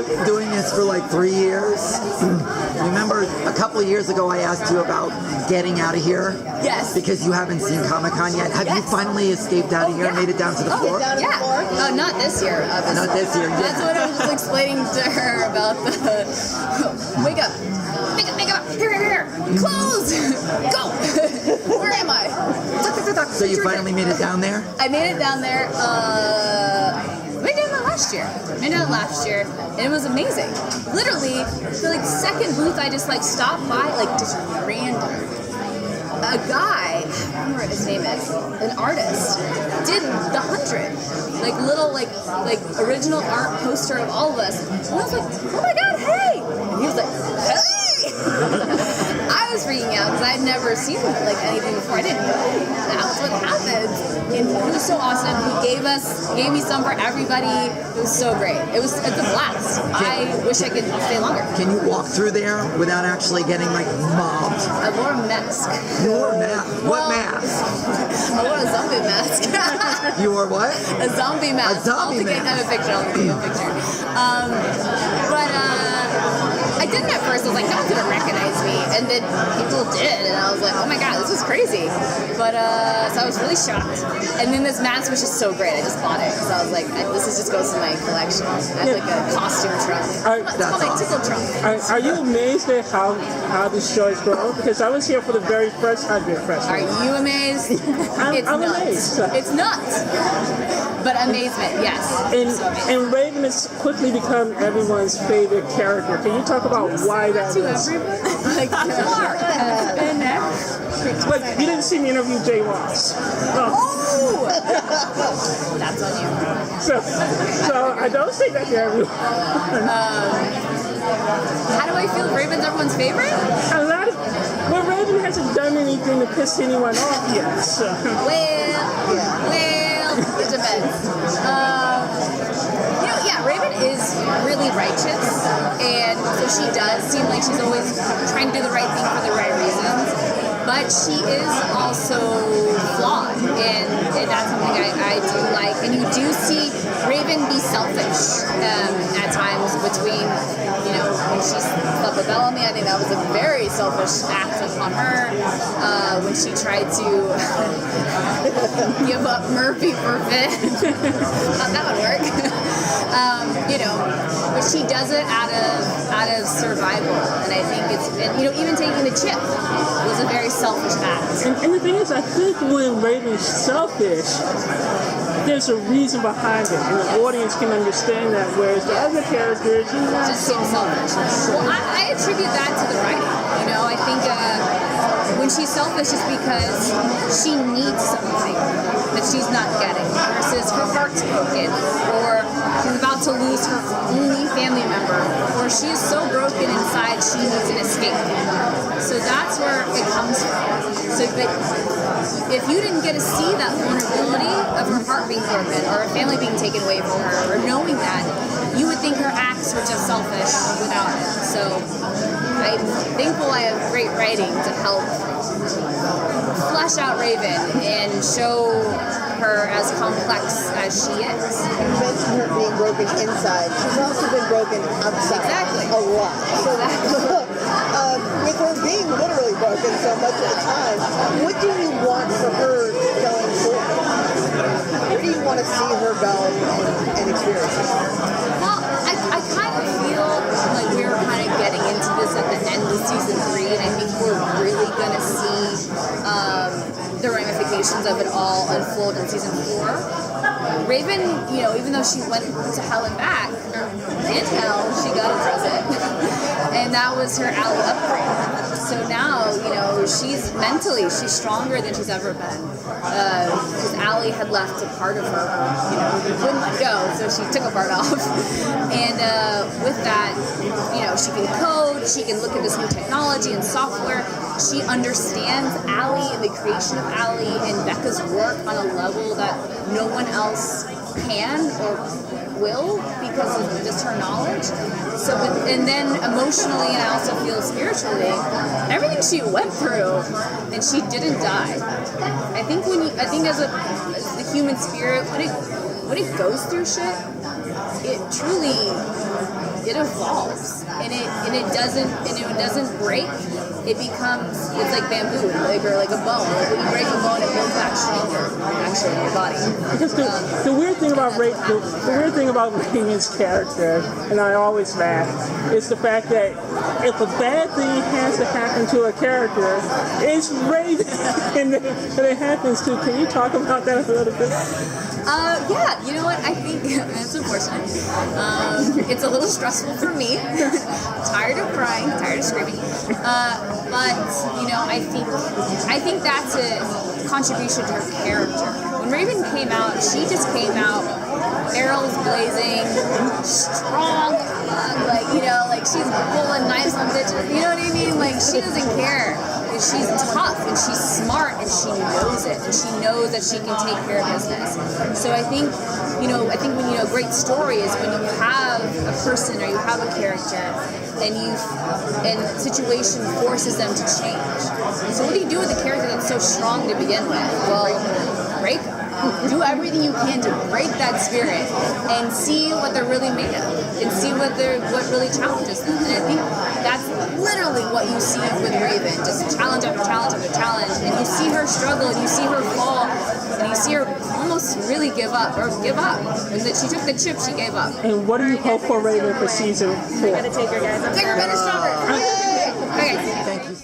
been doing this for like 3 years. Remember a couple of years ago I asked you about getting out of here? Yes. Because you haven't seen Comic-Con yet. Have you finally escaped out of here and made it down to the floor? Yeah. Not this year, obviously. Not this year, yeah. That's what I was just explaining to her about the wake up. Make up. Here. Close. Go. Where am I? So you finally made it down there? I made it down there. We did that last year. And it was amazing. Literally, the second booth I just stopped by, just random. A guy, I don't remember what his name is, an artist, did the 100, little original art poster of all of us. And I was like, oh my god, hey! And he was like, hey! I was freaking out because I'd never seen anything before. I didn't know that was what happened. And he was so awesome. He gave me some for everybody. It was so great. It's a blast. I wish I could stay longer. Can you walk through there without actually getting mobbed? I wore a mask. You wore a mask? What mask? I wore a zombie mask. You wore what? A zombie mask. A zombie mask. I have a picture. I'll give you a picture. I didn't at first. I was like, no one's gonna recognize me, and then people did, and I was like, oh my god, this is crazy. But so I was really shocked. And then this mask was just so great. I just bought it because I was like, this just goes to my collection. I have a costume trunk. It's called my tickle trunk. Are you amazed at how this show has grown? Because I was here for the very first 100 Festival. Are you amazed? I'm amazed. It's nuts. But amazement, yes. And Raven has quickly become everyone's favorite character. Can you talk about why that to is? everybody? Mark has been there. But you didn't see me interview Jay Ross. Oh! That's on you. So I don't say that to everyone. How do I feel Raven's everyone's favorite? Well, Raven hasn't done anything to piss anyone off yet. So. Well, it depends. Raven is really righteous, and so she does seem like she's always trying to do the right thing for the right reasons, but she is also flawed, and that's something I do like. And you do see Raven be selfish at times between, when she slept with Bellamy. I think that was a very selfish act upon her. When she tried to give up Murphy for Finn. Thought that would work. But she does it out of survival, and I think even taking the chip was a very selfish act. And the thing is, I think when Raven's selfish, there's a reason behind it, and the audience can understand that, whereas the other characters, just seem selfish. Well, I attribute that to the writing. I think when she's selfish, it's because she needs something that she's not getting, versus her heart's broken, or she's about to lose her only family member, or she is so broken inside she needs an escape. So that's where it comes from. But if you didn't get to see that vulnerability of her heart being broken, or her family being taken away from her, or knowing that, you would think her acts were just selfish without it. So I'm thankful I have great writing to help flesh out Raven and show her as complex as she is. You mentioned her being broken inside. She's also been broken outside. Exactly. A lot. So with her being literally broken so much of the time, what do you want for her going forward? Where do you want to see her go and experience it? Well, I kind of feel like we're kind of getting into this at the end of season 3, and I think we're really going to see the ramifications of it all unfold in season 4. Raven, even though she went to hell and back, in hell, she got a present. And that was her Allie upgrade. So now, she's stronger than she's ever been. Because Allie had left a part of her, wouldn't let go, so she took a part off. And with that, she can code, she can look at this new technology and software. She understands Allie and the creation of Allie and Becca's work on a level that no one else can or will because of just her knowledge. So, and then emotionally, and I also feel spiritually, everything she went through, and she didn't die. I think as the human spirit, when it goes through shit, it truly it evolves, and it doesn't break. It becomes, it's like bamboo, or like a bone. Like when you break a bone, it builds back stronger, actually, in your body. Because the weird thing about the weird thing about Raven's character, and I always laugh, is the fact that if a bad thing has to happen to a character, it's Raven that it happens to. Can you talk about that a little bit? Yeah, you know what? I think that's unfortunate. It's a little stressful for me. Tired of crying, tired of screaming. But you know, I think that's a contribution to her character. When Raven came out, she just came out arrows blazing, strong, like, you know, like she's pulling knives on bitches. You know what I mean? Like, she doesn't care. She's tough and she's smart and she knows it, and she knows that she can take care of business. So I think when, you know, a great story is when you have a person or you have a character and situation forces them to change. So what do you do with a character that's so strong to begin with? Well, break them. Do everything you can to break that spirit and see what they're really made of, and see what really challenges them. And I think that's literally what you see with Raven, just challenge after challenge after challenge, and you see her struggle, and you see her fall, and you see her almost really give up. When she took the chip, she gave up. And what do you hope for Raven for season 4? I gotta take her, guys. I'm bigger, better, stronger. Okay. Thank you